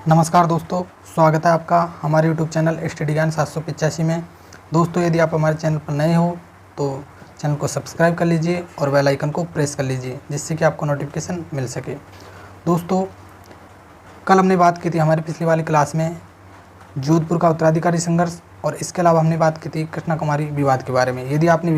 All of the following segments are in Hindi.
नमस्कार दोस्तों, स्वागत है आपका हमारे YouTube चैनल स्टडी ज्ञान 785 में। दोस्तों, यदि आप हमारे चैनल पर नए हो तो चैनल को सब्सक्राइब कर लीजिए और बेल आइकन को प्रेस कर लीजिए, जिससे कि आपको नोटिफिकेशन मिल सके। दोस्तों, कल हमने बात की थी हमारी पिछली वाली क्लास में जोधपुर का उत्तराधिकारी संघर्ष, और इसके अलावा हमने बात की थी कृष्णा कुमारी विवाद के बारे में। यदि आपने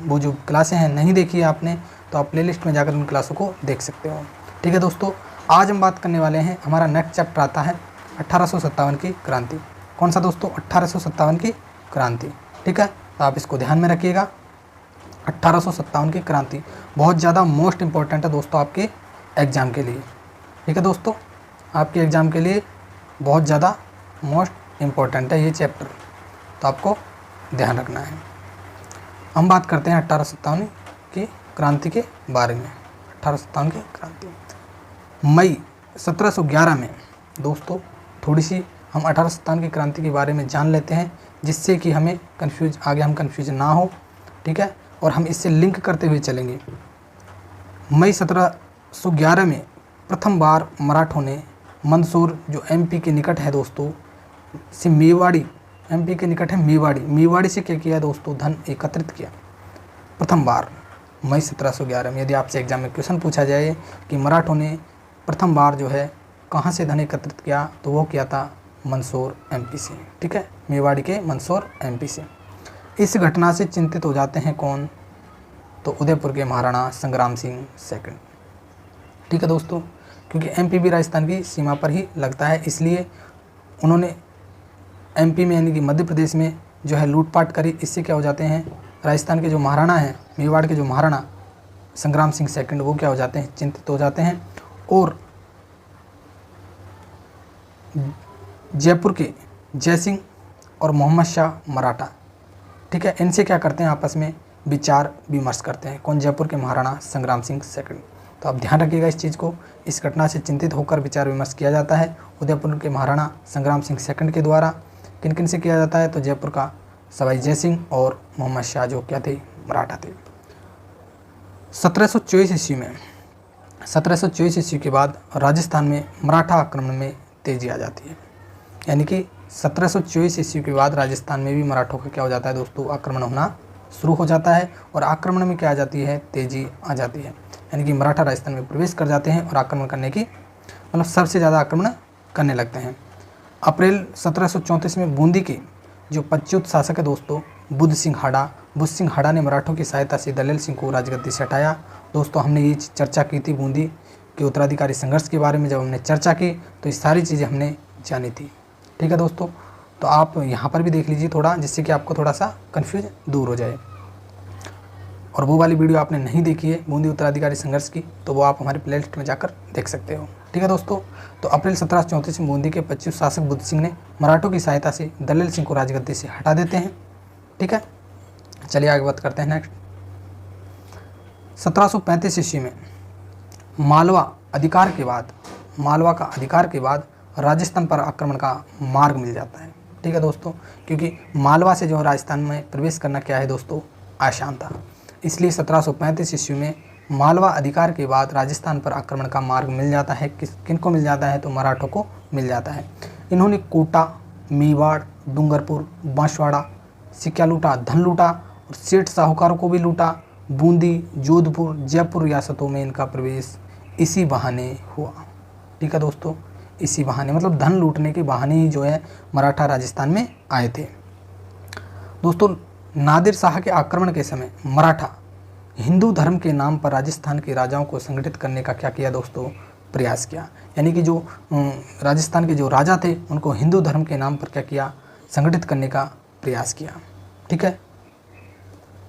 वो जो क्लासें हैं नहीं देखी है आपने, तो आप प्लेलिस्ट में जाकर उन क्लासों को देख सकते हो। ठीक है दोस्तों, आज हम बात करने वाले हैं, हमारा नेक्स्ट चैप्टर आता है 1857 की क्रांति। कौन सा दोस्तों? 1857 की क्रांति। ठीक है, तो आप इसको ध्यान में रखिएगा। 1857 की क्रांति बहुत ज़्यादा मोस्ट इम्पोर्टेंट है दोस्तों आपके एग्ज़ाम के लिए। ठीक है दोस्तों, आपके एग्ज़ाम के लिए बहुत ज़्यादा मोस्ट इम्पोर्टेंट है ये चैप्टर, तो आपको ध्यान रखना है। हम बात करते हैं 1857 की क्रांति के बारे में। 1857 की क्रांति मई 1711 में दोस्तों, थोड़ी सी हम 1857 की क्रांति के बारे में जान लेते हैं, जिससे कि हमें आगे हम कंफ्यूज ना हो। ठीक है, और हम इससे लिंक करते हुए चलेंगे। मई 1711 में प्रथम बार मराठों ने मंदसौर, जो एमपी के निकट है दोस्तों, से मेवाड़ी, एमपी के निकट है मेवाड़ी से क्या किया दोस्तों? धन एकत्रित किया। प्रथम बार मई 1711 में। यदि आपसे एग्जाम में क्वेश्चन पूछा जाए कि मराठों ने प्रथम बार जो है कहाँ से धन एकत्रित किया, तो वो किया था मंदसौर एमपी से। ठीक है, मेवाड़ी के मंदसौर एमपी से। इस घटना से चिंतित हो जाते हैं कौन? तो उदयपुर के महाराणा संग्राम सिंह सेकंड। ठीक है दोस्तों, क्योंकि एमपी भी राजस्थान की सीमा पर ही लगता है, इसलिए उन्होंने एमपी में यानी कि मध्य प्रदेश में जो है लूटपाट करी। इससे क्या हो जाते हैं, राजस्थान के जो महाराणा हैं, मेवाड़ के जो महाराणा संग्राम सिंह सेकंड, वो क्या हो जाते हैं? चिंतित हो जाते हैं। और जयपुर के जयसिंह और मोहम्मद शाह मराठा, ठीक है, इनसे क्या करते हैं? आपस में विचार विमर्श करते हैं। कौन? जयपुर के महाराणा संग्राम सिंह सेकंड। तो आप ध्यान रखिएगा इस चीज़ को। इस घटना से चिंतित होकर विचार विमर्श किया जाता है उदयपुर के महाराणा संग्राम सिंह सेकंड के द्वारा। किन किन से किया जाता है? तो जयपुर का सवाई जयसिंह और मोहम्मद शाह, जो क्या थे? मराठा थे। 1724 ईस्वी में, 1724 ईस्वी के बाद राजस्थान में मराठा आक्रमण में तेजी आ जाती है। यानी कि 1724 ईस्वी के बाद राजस्थान में भी मराठों का क्या हो जाता है दोस्तों? आक्रमण होना शुरू हो जाता है। और आक्रमण में क्या आ जाती है? तेजी आ जाती है। यानी कि मराठा राजस्थान में प्रवेश कर जाते हैं और आक्रमण करने की, मतलब सबसे ज़्यादा आक्रमण करने लगते हैं। अप्रैल 1734 में बूंदी के जो पच्युत शासक है दोस्तों, बुद्ध सिंह हाड़ा ने मराठों की सहायता से दलेल सिंह को राजगद्दी से हटाया। दोस्तों, हमने ये चर्चा की थी बूंदी के उत्तराधिकारी संघर्ष के बारे में। जब हमने चर्चा की तो ये सारी चीज़ें हमने जानी थी। ठीक है दोस्तों, तो आप यहाँ पर भी देख लीजिए थोड़ा, जिससे कि आपको थोड़ा सा कन्फ्यूज दूर हो जाए। और वो वाली वीडियो आपने नहीं देखी है बूंदी उत्तराधिकारी संघर्ष की, तो वो आप हमारे प्लेलिस्ट में जाकर देख सकते हो। ठीक है दोस्तों, तो अप्रैल 1734 में बूंदी के 25 शासक बुद्ध सिंह ने मराठों की सहायता से दलेल सिंह को राजगद्दी से हटा देते हैं। ठीक है, चलिए आगे बात करते हैं नेक्स्ट। 1735 ईस्वी में मालवा का अधिकार के बाद राजस्थान पर आक्रमण का मार्ग मिल जाता है। ठीक है दोस्तों, क्योंकि मालवा से जो राजस्थान में प्रवेश करना क्या है दोस्तों? आसान था। इसलिए 1735 ईस्वी में मालवा अधिकार के बाद राजस्थान पर आक्रमण का मार्ग मिल जाता है। किनको मिल जाता है? तो मराठों को मिल जाता है। इन्होंने कोटा, मेवाड़, डूंगरपुर, बांसवाड़ा से क्या लूटा? धन लूटा, और सेठ साहूकारों को भी लूटा। बूंदी, जोधपुर, जयपुर रियासतों में इनका प्रवेश इसी बहाने हुआ। ठीक है दोस्तों, इसी बहाने, मतलब धन लूटने के बहाने ही जो है मराठा राजस्थान में आए थे। दोस्तों, नादिर शाह के आक्रमण के समय मराठा हिंदू धर्म के नाम पर राजस्थान के राजाओं को संगठित करने का क्या किया दोस्तों? प्रयास किया। यानी कि जो राजस्थान के जो राजा थे उनको हिंदू धर्म के नाम पर क्या किया? संगठित करने का प्रयास किया। ठीक है,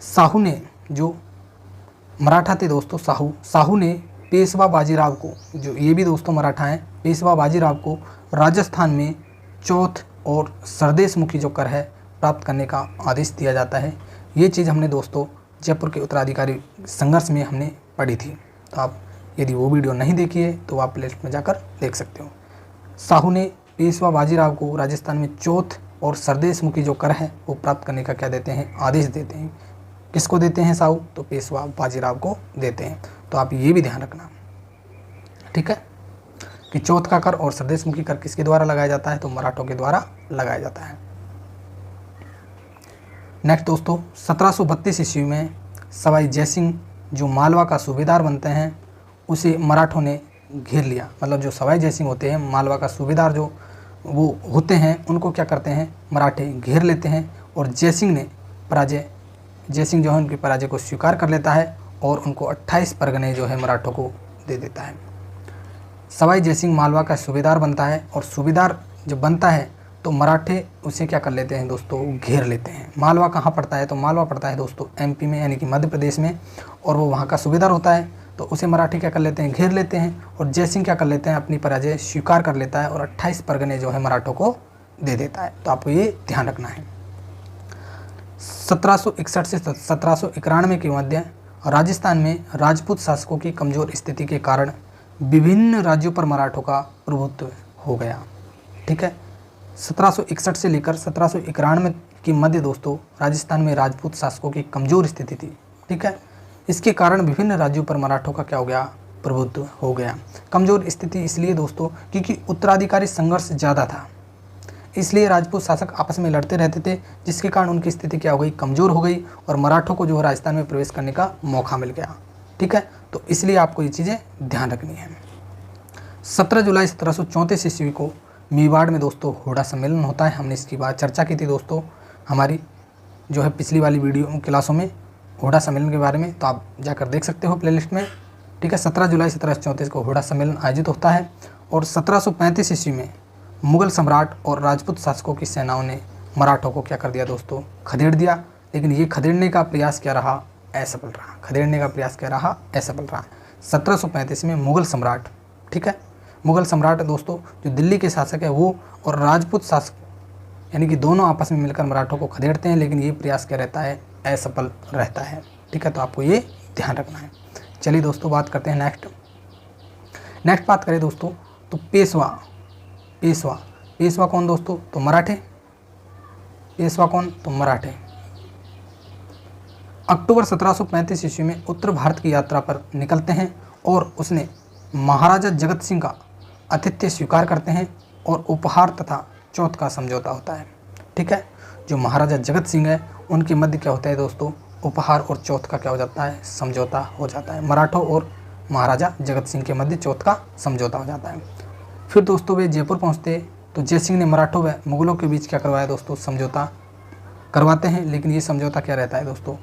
साहू ने, जो मराठा थे दोस्तों, साहू ने पेशवा बाजीराव को, जो ये भी दोस्तों मराठा हैं, पेशवा बाजीराव को राजस्थान में चौथ और सरदेश मुखी जो कर है प्राप्त करने का आदेश दिया जाता है। ये चीज़ हमने दोस्तों जयपुर के उत्तराधिकारी संघर्ष में हमने पढ़ी थी। तो आप यदि वो वीडियो नहीं देखी है तो आप प्लेलिस्ट में जाकर देख सकते हो। साहू ने पेशवा बाजीराव को राजस्थान में चौथ और सरदेश मुखी जो कर है वो प्राप्त करने का क्या देते हैं? आदेश देते हैं। किसको देते हैं साहू? तो पेशवा बाजीराव को देते हैं। तो आप ये भी ध्यान रखना। ठीक है, कि चौथ का कर और सरदेशमुखी कर किसके द्वारा लगाया जाता है, तो मराठों के द्वारा लगाया जाता है। नेक्स्ट दोस्तों 1732 ईस्वी में सवाई जयसिंह जो मालवा का सूबेदार बनते हैं उसे मराठों ने घेर लिया। मतलब जो सवाई जयसिंह होते हैं मालवा का सूबेदार जो वो होते हैं उनको क्या करते हैं, मराठे घेर लेते हैं और जयसिंह जो है उनकी पराजय को स्वीकार कर लेता है और उनको 28 परगने जो है मराठों को दे देता है। सवाई जयसिंह मालवा का सूबेदार बनता है और सूबेदार जब बनता है तो मराठे उसे क्या कर लेते हैं दोस्तों, घेर लेते हैं। मालवा कहाँ पड़ता है, तो मालवा पड़ता है दोस्तों एमपी में यानी कि मध्य प्रदेश में, और वो वहाँ का सूबेदार होता है। तो उसे मराठी क्या कर लेते हैं, घेर लेते हैं और जयसिंह क्या कर लेते हैं, अपनी पराजय स्वीकार कर लेता है और 28 परगने जो है मराठों को दे देता है। तो आपको ये ध्यान रखना है। 1761 से 1791 के मध्य राजस्थान में राजपूत शासकों की कमज़ोर स्थिति के कारण विभिन्न राज्यों पर मराठों का प्रभुत्व हो गया। ठीक है, 1761 से लेकर 1791 के मध्य दोस्तों राजस्थान में राजपूत शासकों की कमज़ोर स्थिति थी। ठीक है, इसके कारण विभिन्न राज्यों पर मराठों का क्या हो गया, प्रभुत्व हो गया। कमज़ोर स्थिति इसलिए दोस्तों क्योंकि उत्तराधिकारी संघर्ष ज़्यादा था, इसलिए राजपूत शासक आपस में लड़ते रहते थे, जिसके कारण उनकी स्थिति क्या हो गई, कमज़ोर हो गई और मराठों को जो है राजस्थान में प्रवेश करने का मौका मिल गया। ठीक है, तो इसलिए आपको ये चीज़ें ध्यान रखनी है। 17 जुलाई 1734 ईस्वी को मेवाड़ में दोस्तों होड़ा सम्मेलन होता है। हमने इसकी बात चर्चा की थी दोस्तों हमारी जो है पिछली वाली वीडियो क्लासों में होड़ा सम्मेलन के बारे में, तो आप जाकर देख सकते हो प्लेलिस्ट में। ठीक है, 17 जुलाई 1734 को होड़ा सम्मेलन आयोजित होता है और 1735 ईस्वी में मुगल सम्राट और राजपूत शासकों की सेनाओं ने मराठों को क्या कर दिया दोस्तों, खदेड़ दिया। लेकिन ये खदेड़ने का प्रयास क्या रहा, असफल रहा। खदेड़ने का प्रयास क्या रहा, असफल रहा। 1735 में मुगल सम्राट, ठीक है, मुगल सम्राट दोस्तों जो दिल्ली के शासक है वो और राजपूत शासक यानी कि दोनों आपस में मिलकर मराठों को खदेड़ते हैं, लेकिन ये प्रयास क्या रहता है, असफल रहता है। ठीक है, तो आपको ये ध्यान रखना है। चलिए दोस्तों बात करते हैं नेक्स्ट बात करें दोस्तों तो पेशवा कौन दोस्तों, तो मराठे। पेशवा कौन, तो मराठे। अक्टूबर 1735 ईस्वी में उत्तर भारत की यात्रा पर निकलते हैं और उसने महाराजा जगत सिंह का आतिथ्य स्वीकार करते हैं और उपहार तथा चौथ का समझौता होता है। ठीक है, जो महाराजा जगत सिंह है उनके मध्य क्या होता है दोस्तों, उपहार और चौथ का क्या हो जाता है, समझौता हो जाता है। मराठों और महाराजा जगत सिंह के मध्य चौथ का समझौता हो जाता है। फिर दोस्तों वे जयपुर पहुंचते तो जयसिंह ने मराठों व मुगलों के बीच क्या करवाया दोस्तों, समझौता करवाते हैं, लेकिन ये समझौता क्या रहता है दोस्तों,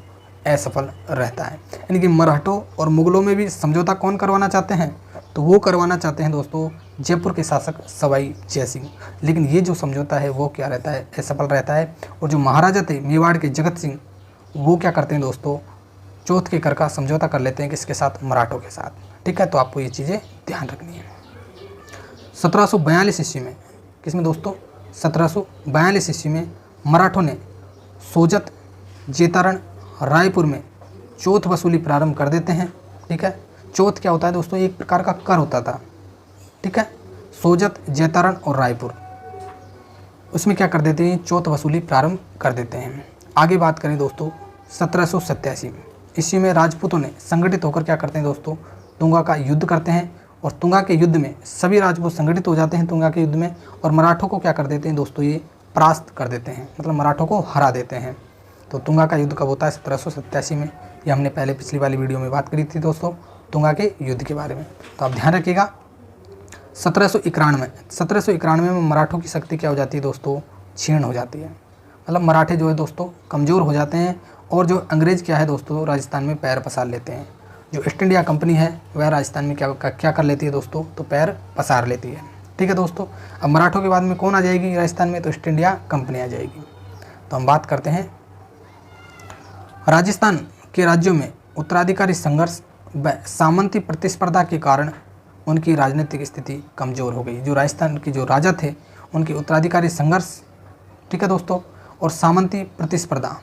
असफल रहता है। यानी कि मराठों और मुगलों में भी समझौता कौन करवाना चाहते हैं, तो वो करवाना चाहते हैं दोस्तों जयपुर के शासक सवाई जयसिंह, लेकिन ये जो समझौता है वो क्या रहता है, असफल रहता है। और जो महाराजा थे मेवाड़ के जगत सिंह वो क्या करते हैं दोस्तों, चौथ के कर का समझौता कर लेते हैं किसके साथ, मराठों के साथ। ठीक है, तो आपको ये चीज़ें ध्यान रखनी है। 1742 ईस्वी में, किसमें दोस्तों, 1742 ईस्वी में मराठों ने सोजत, जेतारण, रायपुर में चौथ वसूली प्रारंभ कर देते हैं। ठीक है, चौथ क्या होता है दोस्तों, एक प्रकार का कर होता था। ठीक है, सोजत, जेतारण और रायपुर उसमें क्या कर देते हैं, चौथ वसूली प्रारंभ कर देते हैं। आगे बात करें दोस्तों 1787 में, इसी में राजपूतों ने संगठित होकर क्या करते हैं दोस्तों, तुंगा का युद्ध करते हैं और तुंगा के युद्ध में सभी राजपूत संगठित हो जाते हैं तुंगा के युद्ध में, और मराठों को क्या कर देते हैं दोस्तों, ये परास्त कर देते हैं, मतलब मराठों को हरा देते हैं। तो तुंगा का युद्ध कब होता है, 1787 में। ये हमने पहले पिछली वाली वीडियो में बात करी थी दोस्तों तुंगा के युद्ध के बारे में, तो आप ध्यान रखिएगा। 1791 में मराठों की शक्ति क्या हो जाती है दोस्तों, क्षीण हो जाती है। मतलब मराठे जो है दोस्तों कमज़ोर हो जाते हैं और जो अंग्रेज़ क्या है दोस्तों राजस्थान में पैर पसार लेते हैं। जो ईस्ट इंडिया कंपनी है वह राजस्थान में क्या कर लेती है दोस्तों, तो पैर पसार लेती है। ठीक है दोस्तों, अब मराठों के बाद में कौन आ जाएगी राजस्थान में, तो ईस्ट इंडिया कंपनी आ जाएगी। तो हम बात करते हैं राजस्थान के राज्यों में उत्तराधिकारी संघर्ष व सामंती प्रतिस्पर्धा के कारण उनकी राजनीतिक स्थिति कमज़ोर हो गई। जो राजस्थान के जो राजा थे उनके उत्तराधिकारी संघर्ष, ठीक है दोस्तों, और सामंती प्रतिस्पर्धा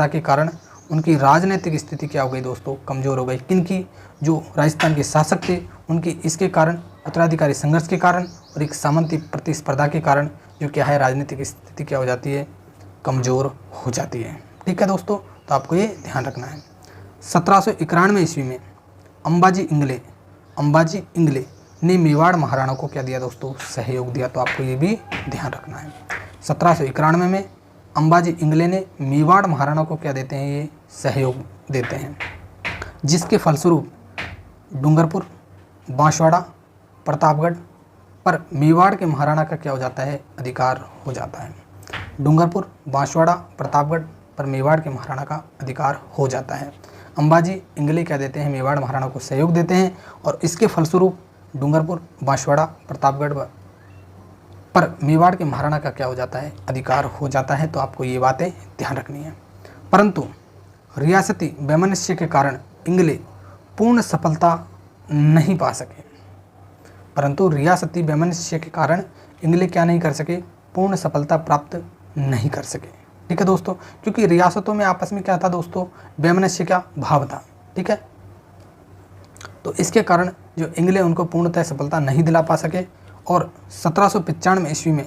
के कारण उनकी राजनीतिक स्थिति क्या हो गई दोस्तों, कमज़ोर हो गई। किनकी, जो राजस्थान के शासक थे उनकी, इसके कारण उत्तराधिकारी संघर्ष के कारण और एक सामंती प्रतिस्पर्धा के कारण जो क्या है राजनीतिक स्थिति क्या हो जाती है, कमज़ोर हो जाती है। ठीक है दोस्तों, तो आपको ये ध्यान रखना है। 1791 ईस्वी में अंबाजी इंगले ने मेवाड़ महाराणा को क्या दिया दोस्तों, सहयोग दिया। तो आपको ये भी ध्यान रखना है। 1791 में अंबाजी इंगले ने मेवाड़ महाराणा को क्या देते हैं, ये सहयोग देते हैं, जिसके फलस्वरूप डूंगरपुर, बांसवाड़ा, प्रतापगढ़ पर मेवाड़ के महाराणा का क्या हो जाता है, अधिकार हो जाता है। डूंगरपुर, बांसवाड़ा, प्रतापगढ़ पर मेवाड़ के महाराणा का अधिकार हो जाता है। अंबाजी इंगले क्या देते हैं, मेवाड़ महाराणा को सहयोग देते हैं और इसके फलस्वरूप डूंगरपुर, बांसवाड़ा, प्रतापगढ़ पर मेवाड़ के महाराणा का क्या हो जाता है, अधिकार हो जाता है। तो आपको ये बातें ध्यान रखनी है। परंतु रियासती वैमनस्य के कारण इंगले पूर्ण सफलता नहीं पा सके। परंतु रियासती वैमनस्य के कारण इंगले क्या नहीं कर सके, पूर्ण सफलता प्राप्त नहीं कर सके। ठीक है दोस्तों, क्योंकि रियासतों में आपस में क्या था दोस्तों, वैमनस्य का भाव था। ठीक है, तो इसके कारण जो इंगले उनको पूर्णतः सफलता नहीं दिला पा सके और 1795 ईस्वी में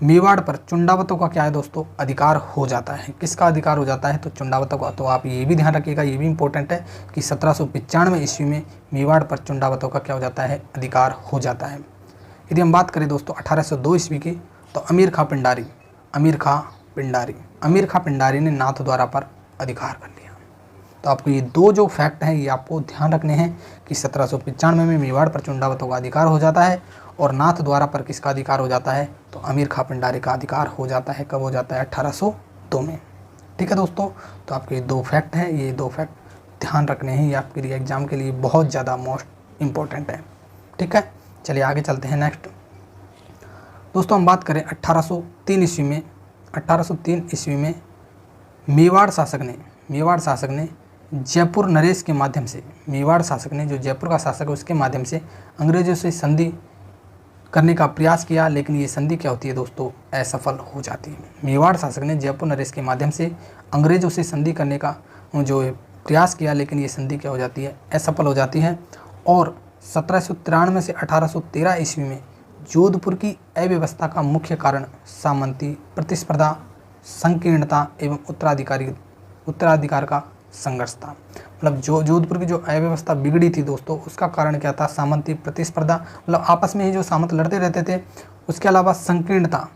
मेवाड़ पर चुंडावतों का क्या है दोस्तों, अधिकार हो जाता है। किसका अधिकार हो जाता है, तो चुंडावतों का। तो आप ये भी ध्यान रखिएगा, ये भी इंपॉर्टेंट है कि 1795 ईस्वी में मेवाड़ पर चुंडावतों का क्या हो जाता है, अधिकार हो जाता है। यदि हम बात करें दोस्तों 1802 ईस्वी की, तो अमीर खां पिंडारी ने नाथ द्वारा पर अधिकार कर लिया। तो आपको ये दो जो फैक्ट हैं ये आपको ध्यान रखने हैं कि 1795 में मेवाड़ पर चुंडावतों का अधिकार हो जाता है और नाथ द्वारा पर किसका अधिकार हो जाता है, तो अमीर खां पिंडारी का अधिकार हो जाता है। कब हो जाता है, 1802 में। ठीक है दोस्तों, तो आपके ये दो फैक्ट हैं, ये दो फैक्ट ध्यान रखने हैं, ये आपके लिए एग्जाम के लिए बहुत ज़्यादा मोस्ट इम्पोर्टेंट है। ठीक है, चलिए आगे चलते हैं। नेक्स्ट दोस्तों हम बात करें 1803 ईस्वी में मेवाड़ शासक ने जयपुर नरेश के माध्यम से, मेवाड़ शासक ने जो जयपुर का शासक है उसके माध्यम से अंग्रेजों से संधि करने का प्रयास किया, लेकिन ये संधि क्या होती है दोस्तों, असफल हो जाती है। मेवाड़ शासक ने जयपुर नरेश के माध्यम से अंग्रेजों से संधि करने का जो प्रयास किया, लेकिन ये संधि क्या हो जाती है, असफल हो जाती है। और 1793 से 1813 ईस्वी में जोधपुर की अव्यवस्था का मुख्य कारण सामंती प्रतिस्पर्धा, संकीर्णता एवं उत्तराधिकार का संघर्ष था। मतलब जो जोधपुर की जो अव्यवस्था बिगड़ी थी दोस्तों, उसका कारण क्या था, सामंती प्रतिस्पर्धा, मतलब आपस में ही जो सामंत लड़ते रहते थे, उसके अलावा संकीर्णता।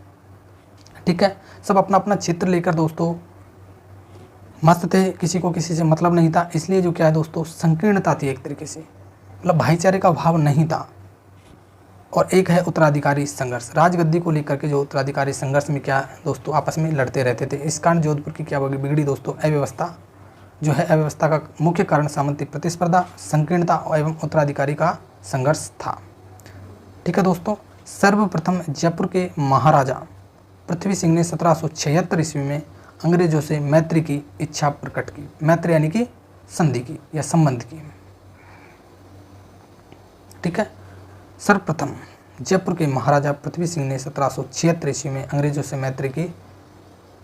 ठीक है, सब अपना अपना क्षेत्र लेकर दोस्तों मस्त थे, किसी को किसी से मतलब नहीं था, इसलिए जो क्या है दोस्तों, संकीर्णता थी एक तरीके से, मतलब भाईचारे का भाव नहीं था। और एक है उत्तराधिकारी संघर्ष, राजगद्दी को लेकर के जो उत्तराधिकारी संघर्ष में क्या दोस्तों आपस में लड़ते रहते थे। इस कारण जोधपुर की क्या बिगड़ी दोस्तों, अव्यवस्था जो है, अव्यवस्था का मुख्य कारण सामंती प्रतिस्पर्धा, संकीर्णता एवं उत्तराधिकारी का संघर्ष था। ठीक है दोस्तों, सर्वप्रथम जयपुर के महाराजा पृथ्वी सिंह ने 1776 ईस्वी में अंग्रेजों से मैत्री की इच्छा प्रकट की। मैत्री यानी कि संधि की या संबंध की। ठीक है, सर्वप्रथम जयपुर के महाराजा पृथ्वी सिंह ने 1776 ईस्वी में अंग्रेजों से मैत्री की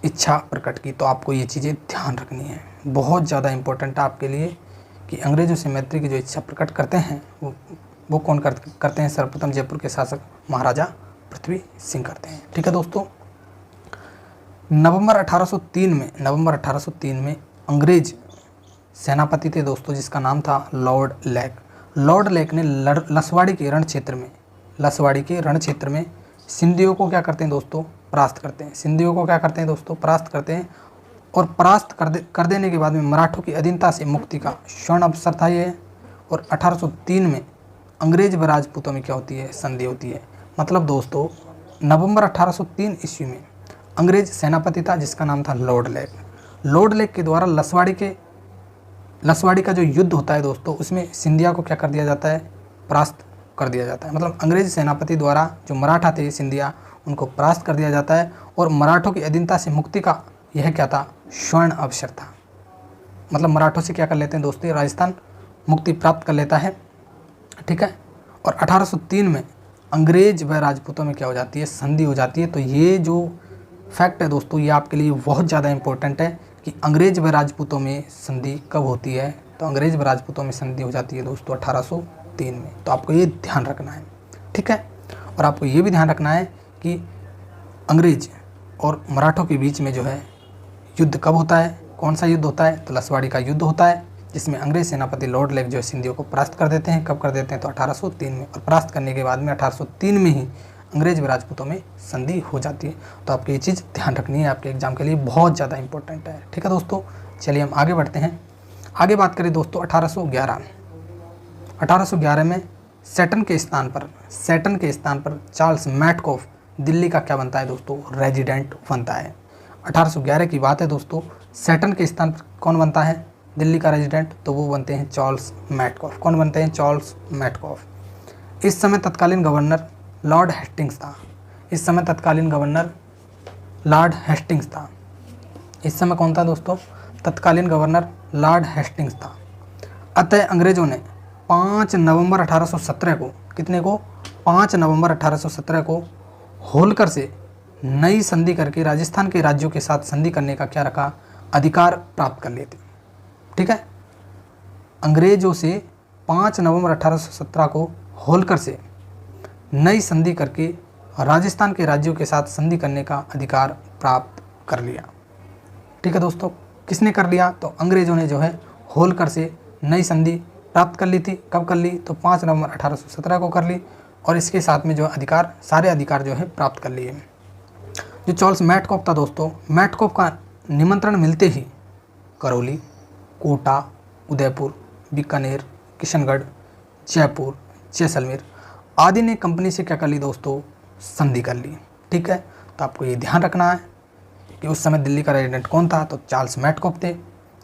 इच्छा प्रकट की। तो आपको ये चीज़ें ध्यान रखनी है, बहुत ज़्यादा इंपॉर्टेंट है आपके लिए कि अंग्रेजों से मैत्री की जो इच्छा प्रकट करते हैं वो कौन करते हैं, सर्वप्रथम जयपुर के शासक महाराजा पृथ्वी सिंह करते हैं। ठीक है दोस्तों, नवंबर 1803 में अंग्रेज सेनापति थे दोस्तों, जिसका नाम था लॉर्ड लेक ने लसवाड़ी के रण क्षेत्र में सिंधियों को क्या करते हैं दोस्तों, परास्त करते हैं। और परास्त कर देने के बाद में मराठों की अधीनता से मुक्ति का स्वर्ण अवसर था ये। और 1803 में अंग्रेज व राजपूतों में क्या होती है, संधि होती है। मतलब दोस्तों नवंबर 1803 ईस्वी में अंग्रेज सेनापति था जिसका नाम था लॉर्ड लेक के द्वारा लसवाड़ी का जो युद्ध होता है दोस्तों, उसमें सिंधिया को क्या कर दिया जाता है, परास्त कर दिया जाता है। मतलब अंग्रेज सेनापति द्वारा जो मराठा थे सिंधिया, उनको परास्त कर दिया जाता है और मराठों की अधीनता से मुक्ति का यह क्या था, स्वर्ण अवसर था। मतलब मराठों से क्या कर लेते हैं दोस्तों, राजस्थान मुक्ति प्राप्त कर लेता है। ठीक है, और 1803 में अंग्रेज व राजपूतों में क्या हो जाती है, संधि हो जाती है। तो ये जो फैक्ट है दोस्तों, ये आपके लिए बहुत ज़्यादा इंपॉर्टेंट है कि अंग्रेज व राजपूतों में संधि कब होती है। तो अंग्रेज व राजपूतों में संधि हो जाती है दोस्तों 1803 में। तो आपको ये ध्यान रखना है। ठीक है, और आपको ये भी ध्यान रखना है कि अंग्रेज और मराठों के बीच में जो है युद्ध कब होता है, कौन सा युद्ध होता है, तो लसवाड़ी का युद्ध होता है, जिसमें अंग्रेज सेनापति लॉर्ड लेक जो है सिंधियों को परास्त कर देते हैं। कब कर देते हैं? तो 1803 में। और परास्त करने के बाद में 1803 में ही अंग्रेज व राजपूतों में संधि हो जाती है। तो आपको ये चीज़ ध्यान रखनी है, आपके एग्जाम के लिए बहुत ज़्यादा इंपॉर्टेंट है। ठीक है दोस्तों, चलिए हम आगे बढ़ते हैं। आगे बात करें दोस्तों 1811 में सैटन के स्थान पर चार्ल्स मैटकॉफ दिल्ली का क्या बनता है दोस्तों? रेजिडेंट बनता है। 1811 की बात है दोस्तों। सैटन के स्थान पर कौन बनता है दिल्ली का रेजिडेंट? तो वो बनते हैं चार्ल्स मैटकॉफ। कौन बनते हैं? Charles Metcalfe. इस समय तत्कालीन गवर्नर लॉर्ड हेस्टिंग्स था। इस समय तत्कालीन गवर्नर लॉर्ड हेस्टिंग्स था। इस समय कौन था दोस्तों? तत्कालीन गवर्नर लॉर्ड हेस्टिंग्स था। अतः अंग्रेजों ने 5 नवंबर 1817 को, कितने को? 5 नवंबर 1817 को होलकर से नई संधि करके राजस्थान के राज्यों के साथ संधि करने का क्या रखा? अधिकार प्राप्त कर लिए थे। ठीक है, अंग्रेजों से 5 नवंबर 1817 को होलकर से नई संधि करके राजस्थान के राज्यों के साथ संधि करने का अधिकार प्राप्त कर लिया। ठीक है दोस्तों, किसने कर लिया? तो अंग्रेजों ने जो है होलकर से नई संधि प्राप्त कर ली थी। कब कर ली? तो 5 नवंबर 1817 को कर ली। और इसके साथ में जो अधिकार, सारे अधिकार जो है प्राप्त कर लिए। जो चार्ल्स मैटकॉफ था दोस्तों, मैटकॉफ का निमंत्रण मिलते ही करौली, कोटा, उदयपुर, बीकानेर, किशनगढ़, जयपुर, जैसलमेर आदि ने कंपनी से क्या कर ली दोस्तों? संधि कर ली। ठीक है, तो आपको ये ध्यान रखना है कि उस समय दिल्ली का रेजिडेंट कौन था? तो चार्ल्स मैटकॉफ थे।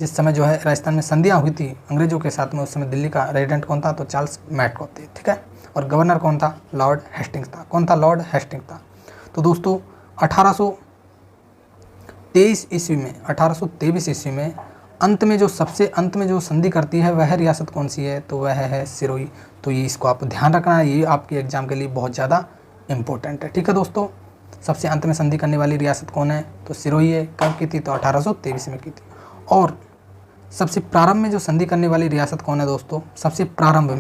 जिस समय जो है राजस्थान में संधियाँ हुई थी अंग्रेजों के साथ में, उस समय दिल्ली का रेजिडेंट कौन था? तो चार्ल्स मैटकॉफ थे। ठीक है, और गवर्नर कौन था? लॉर्ड हेस्टिंग्स था। कौन था? लॉर्ड हेस्टिंग्स था। तो दोस्तों 1823 ईस्वी में अंत में जो सबसे अंत में जो संधि करती है वह रियासत कौन सी है? तो वह है सिरोही। तो ये इसको आप ध्यान रखना है, ये आपके एग्जाम के लिए बहुत ज़्यादा इंपॉर्टेंट है। ठीक है दोस्तों, सबसे अंत में संधि करने वाली रियासत कौन है? तो सिरोही है। कब की थी? तो 1823 में की थी। और सबसे प्रारंभ में जो संधि करने वाली रियासत कौन है दोस्तों? सबसे प्रारंभ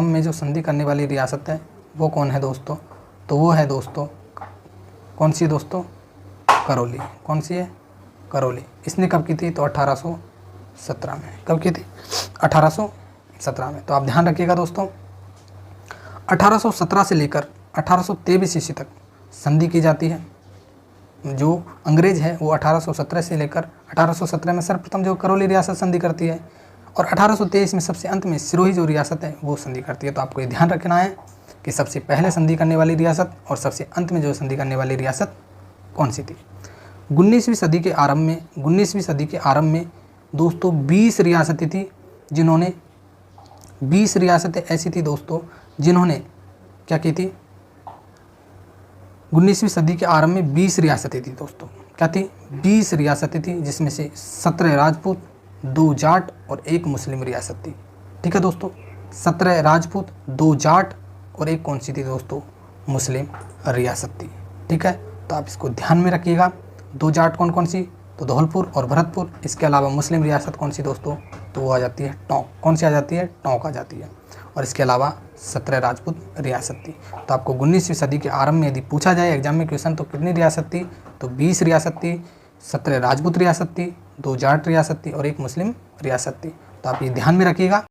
में जो संधि करने वाली रियासत है वो कौन है दोस्तों? तो वो है दोस्तों, कौन सी है दोस्तों? करौली। कौन सी है? करौली। इसने कब की थी? तो 1817 में। कब की थी? 1817 में। तो आप ध्यान रखिएगा दोस्तों, 1817 से लेकर 1823 ईस्वी तक संधि की जाती है। जो अंग्रेज है वो 1817 से लेकर 1817 में सर्वप्रथम जो करौली रियासत संधि करती है, और 1823 में सबसे अंत में सिरोही जो रियासत है वो संधि करती है। तो आपको ये ध्यान रखना है कि सबसे पहले संधि करने वाली रियासत और सबसे अंत में जो संधि करने वाली रियासत कौन सी थी। 19वीं सदी के आरंभ में दोस्तों 20 रियासतें थी, जिन्होंने 20 रियासतें ऐसी थी दोस्तों जिन्होंने क्या की थी? 19वीं सदी के आरंभ में 20 रियासतें थी दोस्तों। क्या थी? 20 रियासतें थी, जिसमें से 17 राजपूत, 2 जाट और 1 मुस्लिम रियासत थी। ठीक है दोस्तों, 17 राजपूत, 2 जाट और 1 कौन सी थी दोस्तों? मुस्लिम रियासत थी। ठीक है, तो आप इसको ध्यान में रखिएगा। 2 जाट कौन कौन सी? तो धौलपुर और भरतपुर। इसके अलावा मुस्लिम रियासत कौन सी दोस्तों? तो वो आ जाती है टोंक। कौन सी आ जाती है? टोंक आ जाती है। और इसके अलावा 17 राजपूत रियासत थी। तो आपको 19वीं सदी के आरंभ में यदि पूछा जाए एग्जाम में क्वेश्चन तो कितनी रियासत थी? तो 20 रियासत थी, 17 राजपूत रियासत थी, 2 जाट रियासत थी और 1 मुस्लिम रियासत थी। तो आप ये ध्यान में रखिएगा।